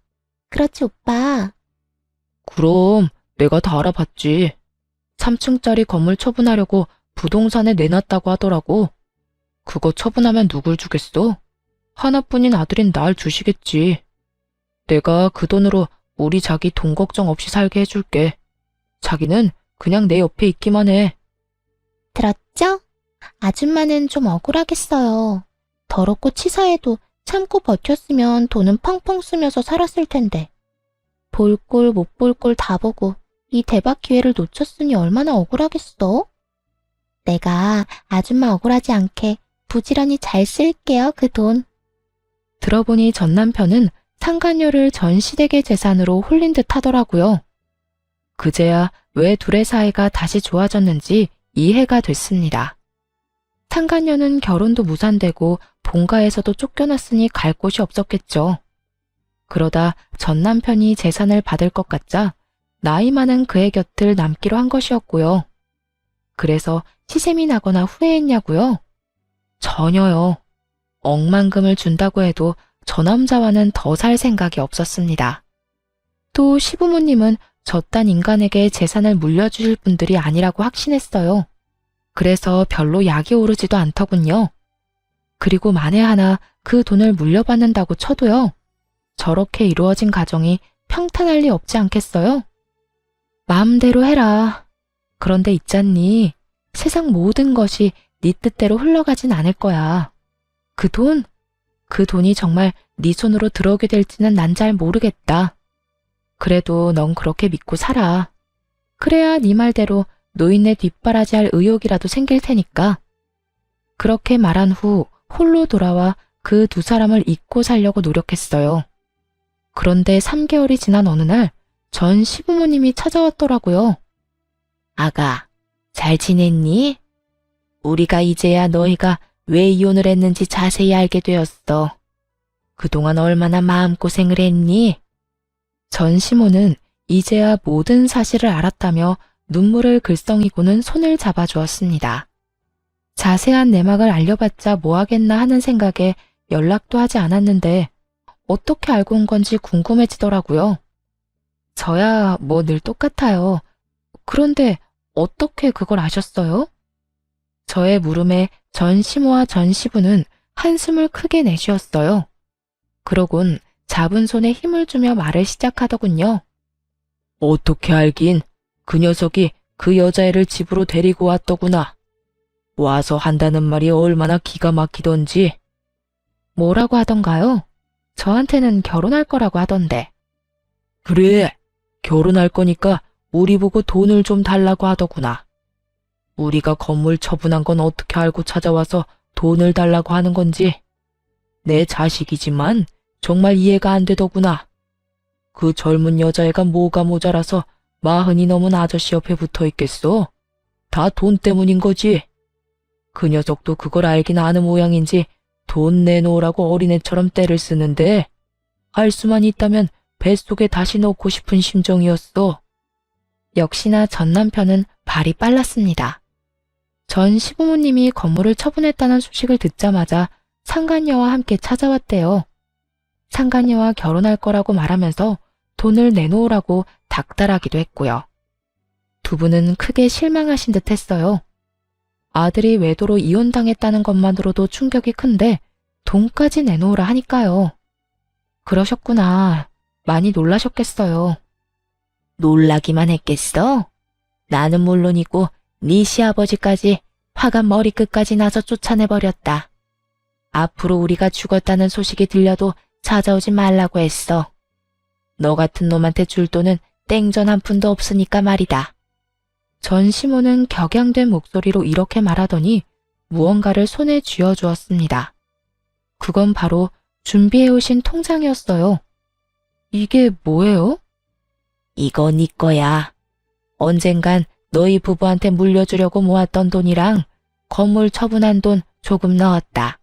그렇지, 오빠. 그럼 내가 다 알아봤지. 3층짜리 건물 처분하려고 부동산에 내놨다고 하더라고. 그거 처분하면 누굴 주겠어? 하나뿐인 아들인 날 주시겠지. 내가 그 돈으로 우리 자기 돈 걱정 없이 살게 해줄게. 자기는 그냥 내 옆에 있기만 해. 들었죠? 아줌마는 좀 억울하겠어요. 더럽고 치사해도 참고 버텼으면 돈은 펑펑 쓰면서 살았을 텐데. 볼 꼴 못 볼 꼴 다 보고 이 대박 기회를 놓쳤으니 얼마나 억울하겠어? 내가 아줌마 억울하지 않게 부지런히 잘 쓸게요, 그 돈. 들어보니 전 남편은 상간녀를 전 시댁의 재산으로 홀린 듯 하더라고요. 그제야 왜 둘의 사이가 다시 좋아졌는지 이해가 됐습니다. 상간녀는 결혼도 무산되고 본가에서도 쫓겨났으니 갈 곳이 없었겠죠. 그러다 전 남편이 재산을 받을 것 같자 나이 많은 그의 곁을 남기로 한 것이었고요. 그래서 시샘이 나거나 후회했냐고요? 전혀요. 억만금을 준다고 해도 저 남자와는 더 살 생각이 없었습니다. 또 시부모님은 저딴 인간에게 재산을 물려주실 분들이 아니라고 확신했어요. 그래서 별로 약이 오르지도 않더군요. 그리고 만에 하나 그 돈을 물려받는다고 쳐도요. 저렇게 이루어진 가정이 평탄할 리 없지 않겠어요? 마음대로 해라. 그런데 있잖니. 세상 모든 것이 네 뜻대로 흘러가진 않을 거야. 그 돈이 정말 네 손으로 들어오게 될지는 난 잘 모르겠다. 그래도 넌 그렇게 믿고 살아. 그래야 네 말대로 노인네 뒷바라지 할 의욕이라도 생길 테니까. 그렇게 말한 후 홀로 돌아와 그 두 사람을 잊고 살려고 노력했어요. 그런데 3개월이 지난 어느 날 전 시부모님이 찾아왔더라고요. 아가, 잘 지냈니? 우리가 이제야 너희가 왜 이혼을 했는지 자세히 알게 되었어. 그동안 얼마나 마음고생을 했니? 전 시모는 이제야 모든 사실을 알았다며 눈물을 글썽이고는 손을 잡아주었습니다. 자세한 내막을 알려봤자 뭐하겠나 하는 생각에 연락도 하지 않았는데 어떻게 알고 온 건지 궁금해지더라고요. 저야 뭐 늘 똑같아요. 그런데 어떻게 그걸 아셨어요? 저의 물음에 전 시모와 전 시부는 한숨을 크게 내쉬었어요. 그러곤 잡은 손에 힘을 주며 말을 시작하더군요. 어떻게 알긴? 그 녀석이 그 여자애를 집으로 데리고 왔더구나. 와서 한다는 말이 얼마나 기가 막히던지. 뭐라고 하던가요? 저한테는 결혼할 거라고 하던데. 그래, 결혼할 거니까 우리 보고 돈을 좀 달라고 하더구나. 우리가 건물 처분한 건 어떻게 알고 찾아와서 돈을 달라고 하는 건지. 내 자식이지만 정말 이해가 안 되더구나. 그 젊은 여자애가 뭐가 모자라서 40이 넘은 아저씨 옆에 붙어 있겠어? 다 돈 때문인 거지. 그 녀석도 그걸 알긴 아는 모양인지 돈 내놓으라고 어린애처럼 떼를 쓰는데 할 수만 있다면 뱃속에 다시 넣고 싶은 심정이었어. 역시나 전 남편은 발이 빨랐습니다. 전 시부모님이 건물을 처분했다는 소식을 듣자마자 상간녀와 함께 찾아왔대요. 상간녀와 결혼할 거라고 말하면서 돈을 내놓으라고 닥달하기도 했고요. 두 분은 크게 실망하신 듯 했어요. 아들이 외도로 이혼당했다는 것만으로도 충격이 큰데 돈까지 내놓으라 하니까요. 그러셨구나. 많이 놀라셨겠어요. 놀라기만 했겠어? 나는 물론이고 네 시아버지까지 화가 머리끝까지 나서 쫓아내버렸다. 앞으로 우리가 죽었다는 소식이 들려도 찾아오지 말라고 했어. 너 같은 놈한테 줄 돈은 땡전 한 푼도 없으니까 말이다. 전 시모는 격양된 목소리로 이렇게 말하더니 무언가를 손에 쥐어주었습니다. 그건 바로 준비해오신 통장이었어요. 이게 뭐예요? 이거 네 거야. 언젠간 너희 부부한테 물려주려고 모았던 돈이랑 건물 처분한 돈 조금 넣었다.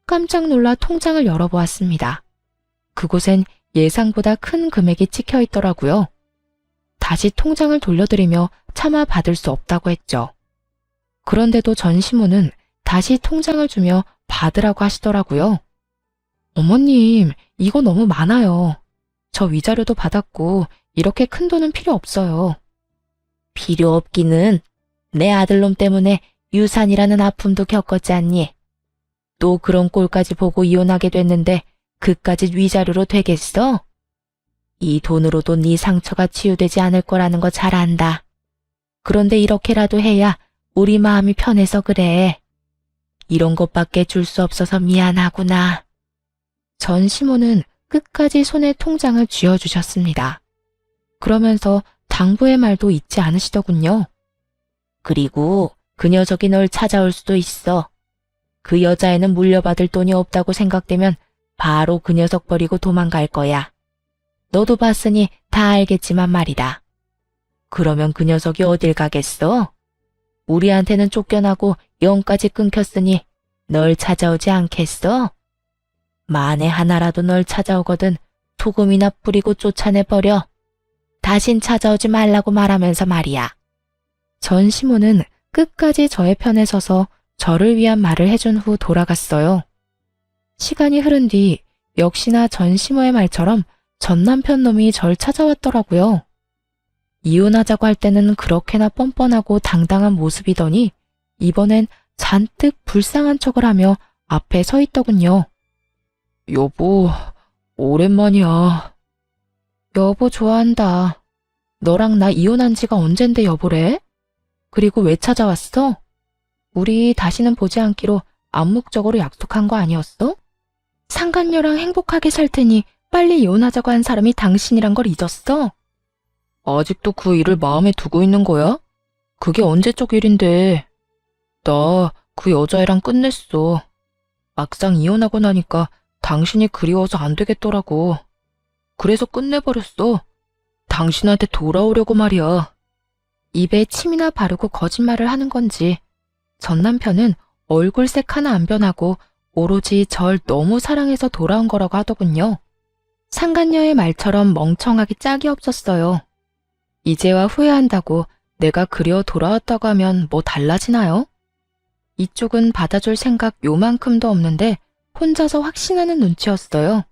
깜짝 놀라 통장을 열어보았습니다. 그곳엔 예상보다 큰 금액이 찍혀 있더라고요. 다시 통장을 돌려드리며 차마 받을 수 없다고 했죠. 그런데도 전 시모는 다시 통장을 주며 받으라고 하시더라고요. 어머님, 이거 너무 많아요. 저 위자료도 받았고 이렇게 큰 돈은 필요 없어요. 필요 없기는 내 아들놈 때문에 유산이라는 아픔도 겪었지 않니? 또 그런 꼴까지 보고 이혼하게 됐는데 그까짓 위자료로 되겠어? 이 돈으로도 네 상처가 치유되지 않을 거라는 거 잘 안다. 그런데 이렇게라도 해야 우리 마음이 편해서 그래. 이런 것밖에 줄 수 없어서 미안하구나. 전 시모는 끝까지 손에 통장을 쥐어주셨습니다. 그러면서 당부의 말도 잊지 않으시더군요. 그리고 그 녀석이 널 찾아올 수도 있어. 그 여자애는 물려받을 돈이 없다고 생각되면 바로 그 녀석 버리고 도망갈 거야. 너도 봤으니 다 알겠지만 말이다. 그러면 그 녀석이 어딜 가겠어? 우리한테는 쫓겨나고 영까지 끊겼으니 널 찾아오지 않겠어? 만에 하나라도 널 찾아오거든 소금이나 뿌리고 쫓아내버려. 다신 찾아오지 말라고 말하면서 말이야. 전 시모는 끝까지 저의 편에 서서 저를 위한 말을 해준 후 돌아갔어요. 시간이 흐른 뒤 역시나 전 시모의 말처럼 전 남편 놈이 절 찾아왔더라고요. 이혼하자고 할 때는 그렇게나 뻔뻔하고 당당한 모습이더니 이번엔 잔뜩 불쌍한 척을 하며 앞에 서 있더군요. 여보, 오랜만이야. 여보 좋아한다. 너랑 나 이혼한 지가 언젠데 여보래? 그리고 왜 찾아왔어? 우리 다시는 보지 않기로 암묵적으로 약속한 거 아니었어? 상간녀랑 행복하게 살 테니 빨리 이혼하자고 한 사람이 당신이란 걸 잊었어? 아직도 그 일을 마음에 두고 있는 거야? 그게 언제적 일인데. 나 그 여자애랑 끝냈어. 막상 이혼하고 나니까 당신이 그리워서 안 되겠더라고. 그래서 끝내버렸어. 당신한테 돌아오려고 말이야. 입에 침이나 바르고 거짓말을 하는 건지 전 남편은 얼굴색 하나 안 변하고 오로지 절 너무 사랑해서 돌아온 거라고 하더군요. 상간녀의 말처럼 멍청하기 짝이 없었어요. 이제와 후회한다고 내가 그리워 돌아왔다고 하면 뭐 달라지나요? 이쪽은 받아줄 생각 요만큼도 없는데 혼자서 확신하는 눈치였어요.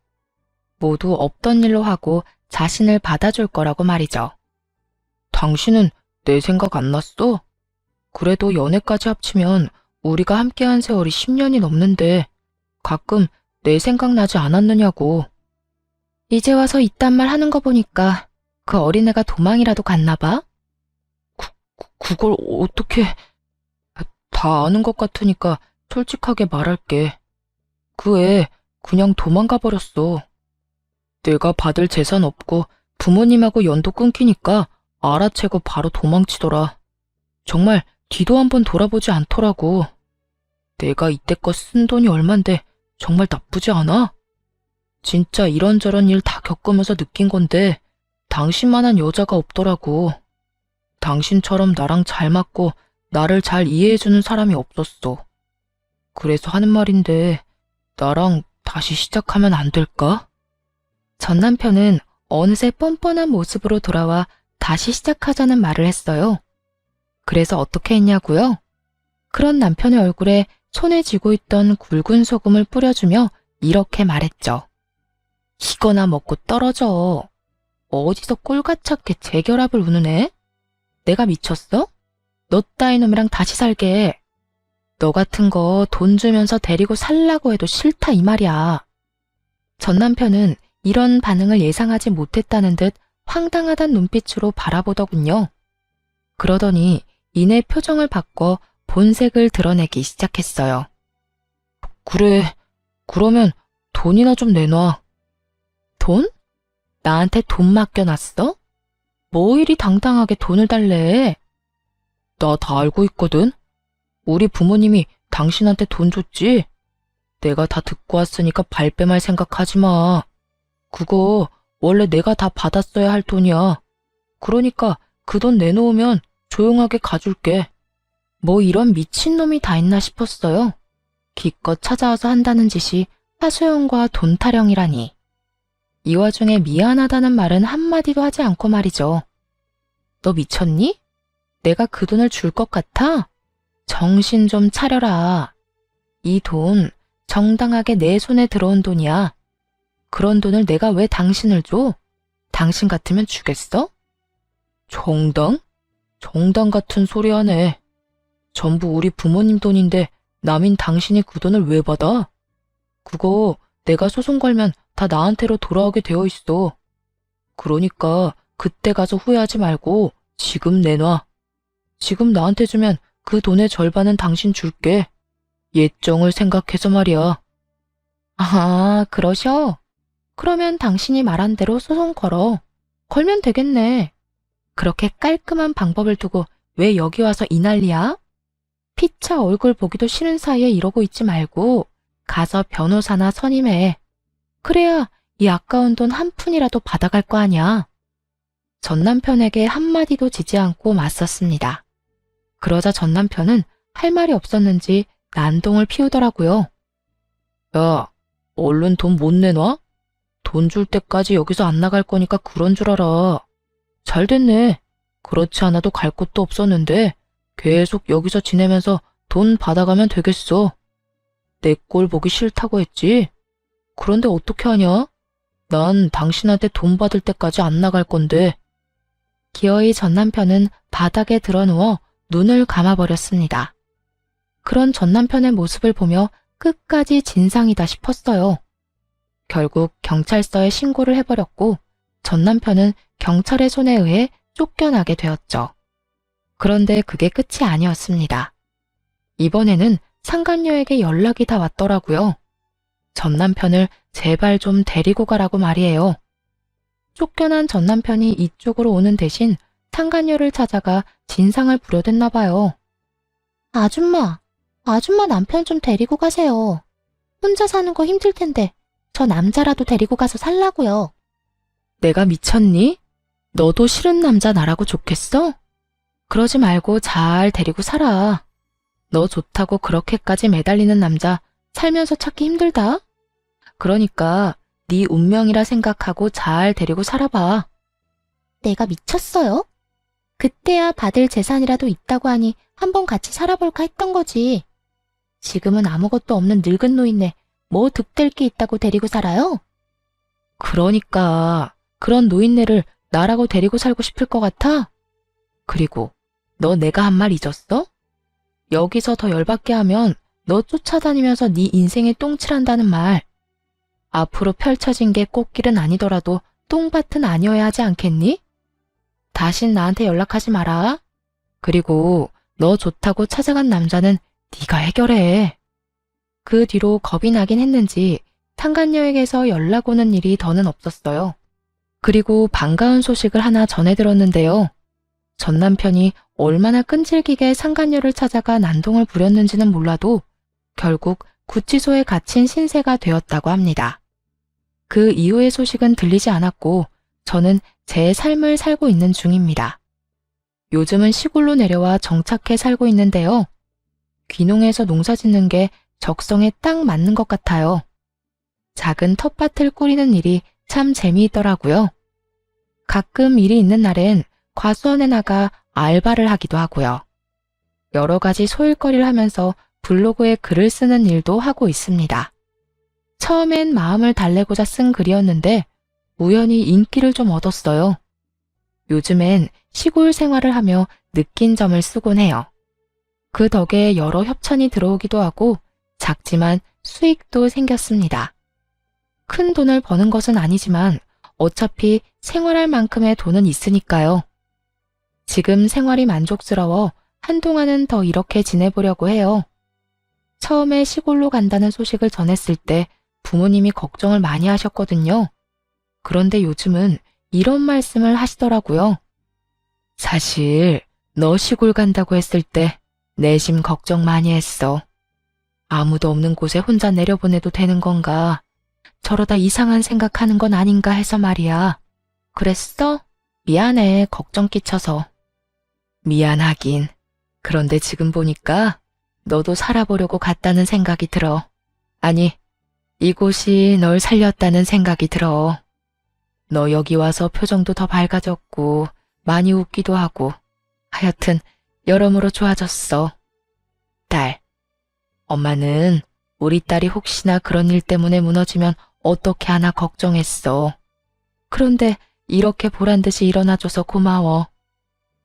모두 없던 일로 하고 자신을 받아줄 거라고 말이죠. 당신은 내 생각 안 났어? 그래도 연애까지 합치면 우리가 함께한 세월이 10년이 넘는데 가끔 내 생각 나지 않았느냐고. 이제 와서 이딴 말 하는 거 보니까 그 어린애가 도망이라도 갔나 봐? 그걸 어떻게... 다 아는 것 같으니까 솔직하게 말할게. 그 애 그냥 도망가 버렸어. 내가 받을 재산 없고 부모님하고 연도 끊기니까 알아채고 바로 도망치더라. 정말 뒤도 한번 돌아보지 않더라고. 내가 이때껏 쓴 돈이 얼만데 정말 나쁘지 않아? 진짜 이런저런 일 다 겪으면서 느낀 건데 당신만한 여자가 없더라고. 당신처럼 나랑 잘 맞고 나를 잘 이해해주는 사람이 없었어. 그래서 하는 말인데 나랑 다시 시작하면 안 될까? 전 남편은 어느새 뻔뻔한 모습으로 돌아와 다시 시작하자는 말을 했어요. 그래서 어떻게 했냐고요? 그런 남편의 얼굴에 손에 쥐고 있던 굵은 소금을 뿌려주며 이렇게 말했죠. 이거나 먹고 떨어져. 어디서 꼴같이 재결합을 우느네? 내가 미쳤어? 너 따위 놈이랑 다시 살게. 너 같은 거 돈 주면서 데리고 살라고 해도 싫다 이 말이야. 전 남편은 이런 반응을 예상하지 못했다는 듯 황당하단 눈빛으로 바라보더군요. 그러더니 이내 표정을 바꿔 본색을 드러내기 시작했어요. 그래, 그러면 돈이나 좀 내놔. 돈? 나한테 돈 맡겨놨어? 뭐 이리 당당하게 돈을 달래? 나 다 알고 있거든. 우리 부모님이 당신한테 돈 줬지? 내가 다 듣고 왔으니까 발뺌할 생각하지 마. 그거 원래 내가 다 받았어야 할 돈이야. 그러니까 그 돈 내놓으면 조용하게 가줄게. 뭐 이런 미친놈이 다 있나 싶었어요. 기껏 찾아와서 한다는 짓이 하소연과 돈 타령이라니. 이 와중에 미안하다는 말은 한마디도 하지 않고 말이죠. 너 미쳤니? 내가 그 돈을 줄 것 같아? 정신 좀 차려라. 이 돈 정당하게 내 손에 들어온 돈이야. 그런 돈을 내가 왜 당신을 줘? 당신 같으면 주겠어? 정당? 정당 같은 소리 하네. 전부 우리 부모님 돈인데 남인 당신이 그 돈을 왜 받아? 그거 내가 소송 걸면 다 나한테로 돌아오게 되어 있어. 그러니까 그때 가서 후회하지 말고 지금 내놔. 지금 나한테 주면 그 돈의 절반은 당신 줄게. 예정을 생각해서 말이야. 아, 그러셔? 그러면 당신이 말한 대로 소송 걸어. 걸면 되겠네. 그렇게 깔끔한 방법을 두고 왜 여기 와서 이 난리야? 피차 얼굴 보기도 싫은 사이에 이러고 있지 말고 가서 변호사나 선임해. 그래야 이 아까운 돈 한 푼이라도 받아갈 거 아니야. 전 남편에게 한마디도 지지 않고 맞섰습니다. 그러자 전 남편은 할 말이 없었는지 난동을 피우더라고요. 야, 얼른 돈 못 내놔? 돈 줄 때까지 여기서 안 나갈 거니까 그런 줄 알아. 잘 됐네. 그렇지 않아도 갈 곳도 없었는데 계속 여기서 지내면서 돈 받아가면 되겠어. 내 꼴 보기 싫다고 했지? 그런데 어떻게 하냐? 난 당신한테 돈 받을 때까지 안 나갈 건데. 기어이 전 남편은 바닥에 드러누워 눈을 감아버렸습니다. 그런 전 남편의 모습을 보며 끝까지 진상이다 싶었어요. 결국 경찰서에 신고를 해버렸고 전 남편은 경찰의 손에 의해 쫓겨나게 되었죠. 그런데 그게 끝이 아니었습니다. 이번에는 상간녀에게 연락이 다 왔더라고요. 전 남편을 제발 좀 데리고 가라고 말이에요. 쫓겨난 전 남편이 이쪽으로 오는 대신 상간녀를 찾아가 진상을 부려댔나 봐요. 아줌마 남편 좀 데리고 가세요. 혼자 사는 거 힘들 텐데 저 남자라도 데리고 가서 살라고요. 내가 미쳤니? 너도 싫은 남자 나라고 좋겠어? 그러지 말고 잘 데리고 살아. 너 좋다고 그렇게까지 매달리는 남자 살면서 찾기 힘들다. 그러니까 네 운명이라 생각하고 잘 데리고 살아봐. 내가 미쳤어요? 그때야 받을 재산이라도 있다고 하니 한번 같이 살아볼까 했던 거지. 지금은 아무것도 없는 늙은 노인네 뭐 득될 게 있다고 데리고 살아요? 그러니까 그런 노인네를 나라고 데리고 살고 싶을 것 같아? 그리고 너 내가 한 말 잊었어? 여기서 더 열받게 하면 너 쫓아다니면서 네 인생에 똥칠한다는 말. 앞으로 펼쳐진 게 꽃길은 아니더라도 똥밭은 아니어야 하지 않겠니? 다신 나한테 연락하지 마라. 그리고 너 좋다고 찾아간 남자는 네가 해결해. 그 뒤로 겁이 나긴 했는지 상간녀에게서 연락 오는 일이 더는 없었어요. 그리고 반가운 소식을 하나 전해 들었는데요. 전 남편이 얼마나 끈질기게 상간녀를 찾아가 난동을 부렸는지는 몰라도 결국 구치소에 갇힌 신세가 되었다고 합니다. 그 이후의 소식은 들리지 않았고 저는 제 삶을 살고 있는 중입니다. 요즘은 시골로 내려와 정착해 살고 있는데요. 귀농해서 농사 짓는 게 적성에 딱 맞는 것 같아요. 작은 텃밭을 꾸리는 일이 참 재미있더라고요. 가끔 일이 있는 날엔 과수원에 나가 알바를 하기도 하고요. 여러 가지 소일거리를 하면서 블로그에 글을 쓰는 일도 하고 있습니다. 처음엔 마음을 달래고자 쓴 글이었는데 우연히 인기를 좀 얻었어요. 요즘엔 시골 생활을 하며 느낀 점을 쓰곤 해요. 그 덕에 여러 협찬이 들어오기도 하고 작지만 수익도 생겼습니다. 큰 돈을 버는 것은 아니지만 어차피 생활할 만큼의 돈은 있으니까요. 지금 생활이 만족스러워 한동안은 더 이렇게 지내보려고 해요. 처음에 시골로 간다는 소식을 전했을 때 부모님이 걱정을 많이 하셨거든요. 그런데 요즘은 이런 말씀을 하시더라고요. 사실 너 시골 간다고 했을 때 내심 걱정 많이 했어. 아무도 없는 곳에 혼자 내려보내도 되는 건가? 저러다 이상한 생각하는 건 아닌가 해서 말이야. 그랬어? 미안해, 걱정 끼쳐서. 미안하긴. 그런데 지금 보니까 너도 살아보려고 갔다는 생각이 들어. 아니, 이곳이 널 살렸다는 생각이 들어. 너 여기 와서 표정도 더 밝아졌고 많이 웃기도 하고 하여튼 여러모로 좋아졌어. 딸, 엄마는 우리 딸이 혹시나 그런 일 때문에 무너지면 어떻게 하나 걱정했어. 그런데 이렇게 보란듯이 일어나줘서 고마워.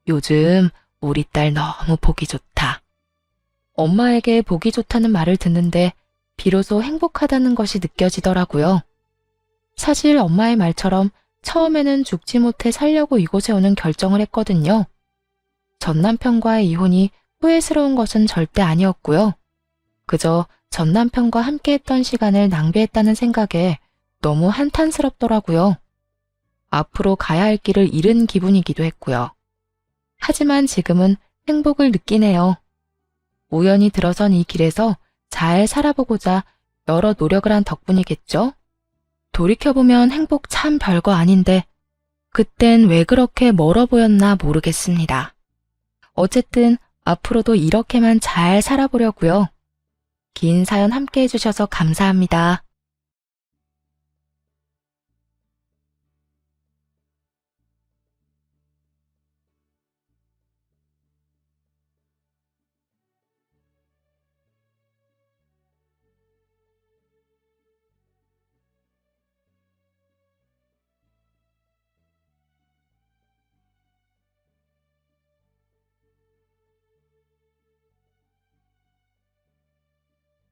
요즘 우리 딸 너무 보기 좋다. 엄마에게 보기 좋다는 말을 듣는데 비로소 행복하다는 것이 느껴지더라고요. 사실 엄마의 말처럼 처음에는 죽지 못해 살려고 이곳에 오는 결정을 했거든요. 전 남편과의 이혼이 후회스러운 것은 절대 아니었고요. 그저 전 남편과 함께했던 시간을 낭비했다는 생각에 너무 한탄스럽더라고요. 앞으로 가야 할 길을 잃은 기분이기도 했고요. 하지만 지금은 행복을 느끼네요. 우연히 들어선 이 길에서 잘 살아보고자 여러 노력을 한 덕분이겠죠? 돌이켜보면 행복 참 별거 아닌데 그땐 왜 그렇게 멀어 보였나 모르겠습니다. 어쨌든 앞으로도 이렇게만 잘 살아보려고요. 긴 사연 함께 해주셔서 감사합니다.